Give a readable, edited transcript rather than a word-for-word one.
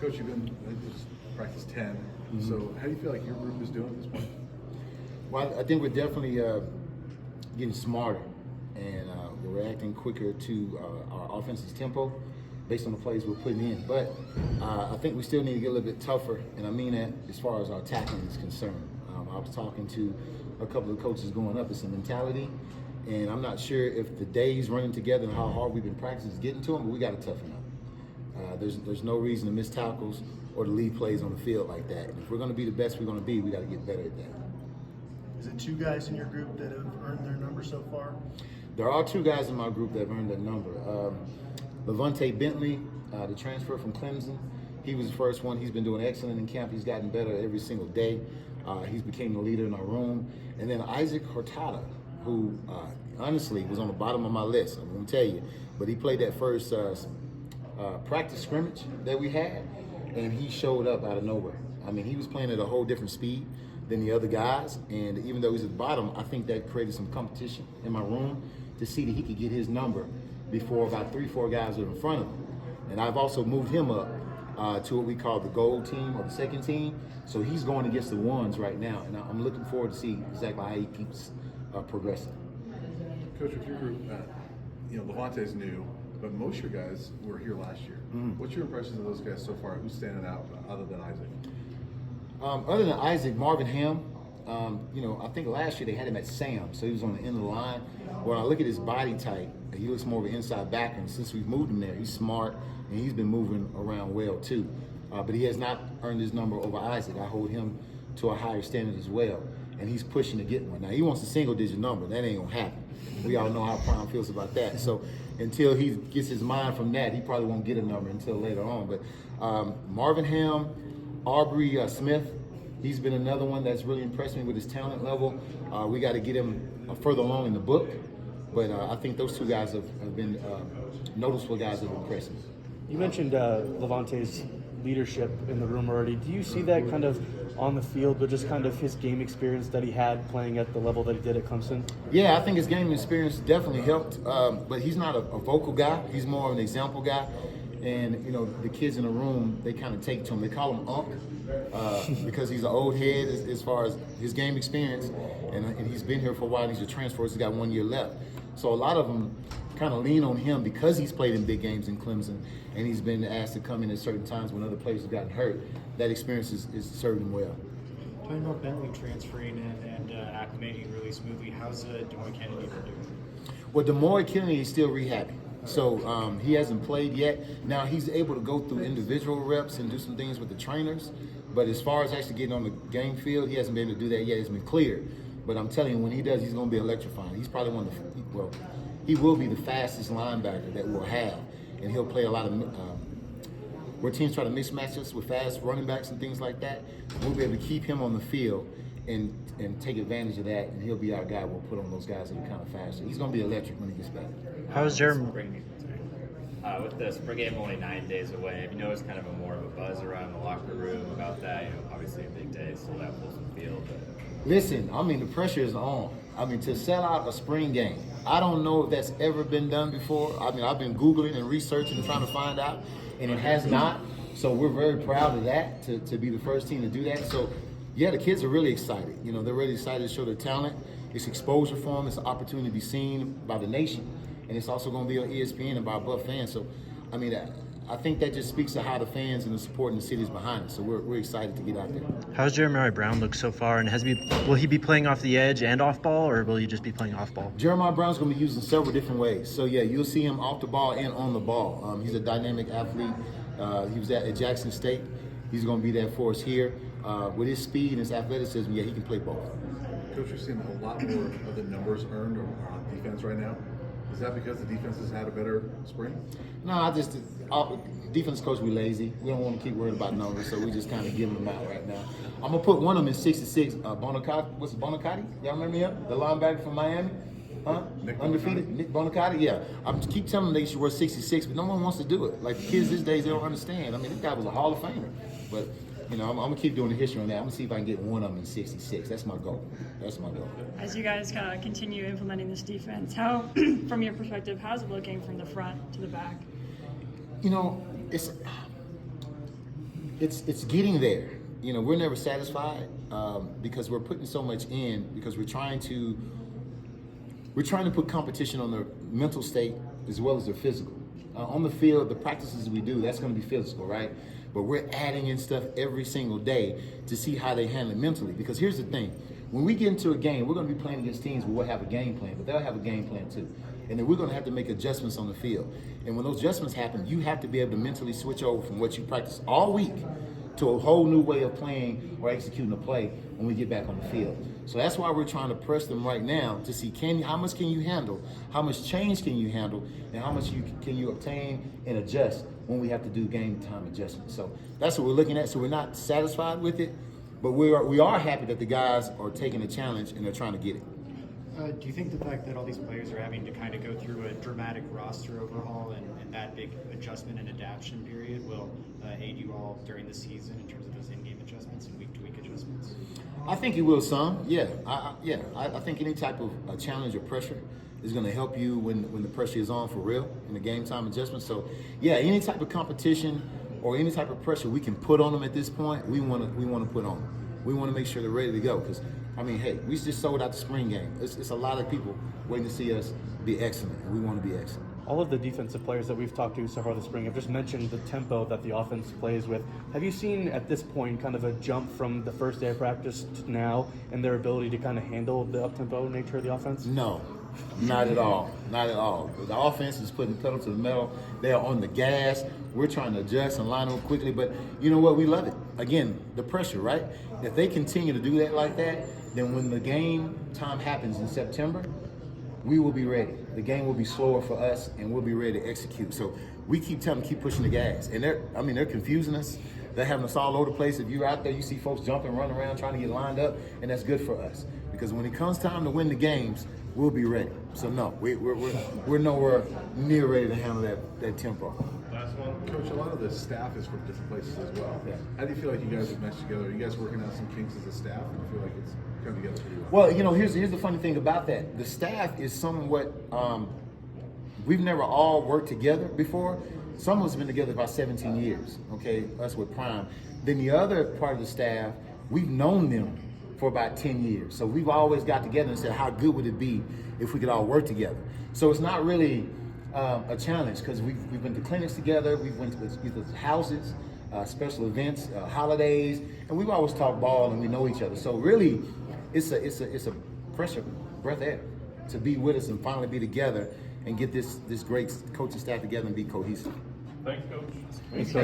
Coach, you've been practice 10. So how do you feel like your group is doing at this point? Well, I think we're definitely getting smarter, and we're reacting quicker to our offense's tempo based on the plays we're putting in. But I think we still need to get a little bit tougher, and I mean that as far as our tackling is concerned. I was talking to a couple of coaches going up. It's a mentality, and I'm not sure if the days running together and how hard we've been practicing is getting to them, but we got to toughen up. There's no reason to miss tackles or to leave plays on the field like that. And if we're going to be the best we're going to be, we got to get better at that. Is it two guys in your group that have earned their number so far? There are two guys in my group that have earned that number. Levante Bentley, the transfer from Clemson, he was the first one. He's been doing excellent in camp. He's gotten better every single day. He's became the leader in our room. And then Isaac Hurtado, who honestly was on the bottom of my list, I'm going to tell you. But he played that first practice scrimmage that we had, and he showed up out of nowhere. I mean, he was playing at a whole different speed than the other guys, and even though he's at the bottom, I think that created some competition in my room to see that he could get his number before about 3-4 guys were in front of him. And I've also moved him up to what we call the gold team or the second team, so he's going against the ones right now, and I'm looking forward to see exactly how he keeps progressing. Coach, with your group, Levante's new, but most of your guys were here last year. What's your impressions of those guys so far? Who's standing out other than Isaac? Other than Isaac, Marvin Ham, I think last year they had him at Sam, so he was on the end of the line. When I look at his body type, he looks more of an inside back, and since we've moved him there, he's smart, and he's been moving around well too. But he has not earned his number over Isaac. I hold him to a higher standard as well, and he's pushing to get one. Now, he wants a single-digit number. That ain't going to happen. We all know how Prime feels about that. So until he gets his mind from that, he probably won't get a number until later on. But Marvin Ham, Aubrey Smith, he's been another one that's really impressed me with his talent level. We got to get him further along in the book. But I think those two guys have been noticeable guys that have impressed me. You mentioned Levante's leadership in the room already. Do you see that kind of on the field, but just kind of his game experience that he had playing at the level that he did at Clemson? Yeah, I think his game experience definitely helped, but he's not a vocal guy. He's more of an example guy. And, the kids in the room, they kind of take to him. They call him Unc because he's an old head as far as his game experience. And he's been here for a while. He's a transfer. He's got 1 year left. So a lot of them kind of lean on him because he's played in big games in Clemson and he's been asked to come in at certain times when other players have gotten hurt. That experience is served him well. Talking about Bentley transferring and acclimating really smoothly, how's DeMoy Kennedy been doing? Well, DeMoy Kennedy is still rehabbing. So he hasn't played yet. Now he's able to go through individual reps and do some things with the trainers, but as far as actually getting on the game field, he hasn't been able to do that yet. It's been cleared. But I'm telling you, when he does, he's going to be electrifying. He's probably he will be the fastest linebacker that we'll have, and he'll play a lot of where teams try to mismatch us with fast running backs and things like that. We'll be able to keep him on the field and take advantage of that, and he'll be our guy. We'll put on those guys that are kind of faster. He's going to be electric when he gets back. How's Jeremy? With the spring game only 9 days away, have you noticed kind of more of a buzz around the locker room about that? Obviously a big day, still that Folsom Field. But... Listen, the pressure is on. To sell out a spring game, I don't know if that's ever been done before. I've been Googling and researching and trying to find out, and it has not. So we're very proud of that, to be the first team to do that. So, yeah, the kids are really excited. They're really excited to show their talent. It's exposure for them. It's an opportunity to be seen by the nation. And it's also going to be on ESPN and by Buff fans. So, I think that just speaks to how the fans and the support in the city is behind us. So we're excited to get out there. How's Jeremiah Brown look so far? And will he be playing off the edge and off ball, or will he just be playing off ball? Jeremiah Brown's going to be used in several different ways. So, yeah, you'll see him off the ball and on the ball. He's a dynamic athlete. He was at Jackson State. He's going to be there for us here. With his speed and his athleticism, yeah, he can play both. Coach, you're seeing a lot more of the numbers earned on defense right now. Is that because the defense has had a better spring? No, defense coach, we lazy. We don't want to keep worrying about numbers, so we just kind of give them out right now. I'm going to put one of them in 66. Bonacati? Y'all remember him? The linebacker from Miami? Huh? Undefeated? Nick Bonacati? Yeah. I keep telling them they should wear 66, but no one wants to do it. Like the kids these days, they don't understand. This guy was a Hall of Famer. But, I'm going to keep doing the history on that. I'm going to see if I can get one of them in 66. That's my goal. As you guys kind of continue implementing this defense, how, from your perspective, how's it looking from the front to the back? it's getting there. You know, we're never satisfied because we're putting so much in, because we're trying to put competition on their mental state as well as their physical. On the field, the practices we do, that's going to be physical, right? But we're adding in stuff every single day to see how they handle it mentally. Because here's the thing. When we get into a game, we're going to be playing against teams where we'll have a game plan, but they'll have a game plan too. And then we're going to have to make adjustments on the field. And when those adjustments happen, you have to be able to mentally switch over from what you practice all week to a whole new way of playing or executing a play when we get back on the field. So that's why we're trying to press them right now to see how much can you handle, how much change can you handle, and how much can you obtain and adjust when we have to do game time adjustments. So that's what we're looking at. So we're not satisfied with it, but we are happy that the guys are taking the challenge and they're trying to get it. Do you think the fact that all these players are having to kind of go through a dramatic roster overhaul and that big adjustment and adaptation period will aid you all during the season in terms of those in-game adjustments and week-to-week adjustments? I think it will some, yeah. I think any type of challenge or pressure is going to help you when the pressure is on for real in the game time adjustment. So, yeah, any type of competition or any type of pressure we can put on them at this point, we want to put on them. We want to make sure they're ready to go because, I mean, hey, we just sold out the spring game. It's a lot of people waiting to see us be excellent, and we want to be excellent. All of the defensive players that we've talked to so far this spring have just mentioned the tempo that the offense plays with. Have you seen at this point kind of a jump from the first day of practice to now and their ability to kind of handle the up-tempo nature of the offense? No, not at all. Not at all. The offense is putting the pedal to the metal. They are on the gas. We're trying to adjust and line up quickly, but you know what? We love it. Again, the pressure, right? If they continue to do that like that, then when the game time happens in September, we will be ready. The game will be slower for us, and we'll be ready to execute. So we keep telling them, keep pushing the gas. And they're confusing us. They're having us all over the place. If you're out there, you see folks jumping, running around, trying to get lined up, and that's good for us. Because when it comes time to win the games, we'll be ready. So no, we're nowhere near ready to handle that tempo. Last one. Coach, a lot of the staff is from different places as well. Yeah. How do you feel like you guys have meshed together? Are you guys working out some kinks as a staff? Do you feel like it's come together pretty well? Well, you know, here's the funny thing about that. The staff is somewhat, we've never all worked together before. Some of us have been together about 17 years, okay, us with Prime. Then the other part of the staff, we've known them for about 10 years. So we've always got together and said, how good would it be if we could all work together? So it's not really a challenge because we've been to clinics together, we've went to either houses, special events, holidays, and we've always talked ball and we know each other. So really, it's a pressure breath air to be with us and finally be together and get this great coaching staff together and be cohesive. Thanks, Coach. Thanks, Coach.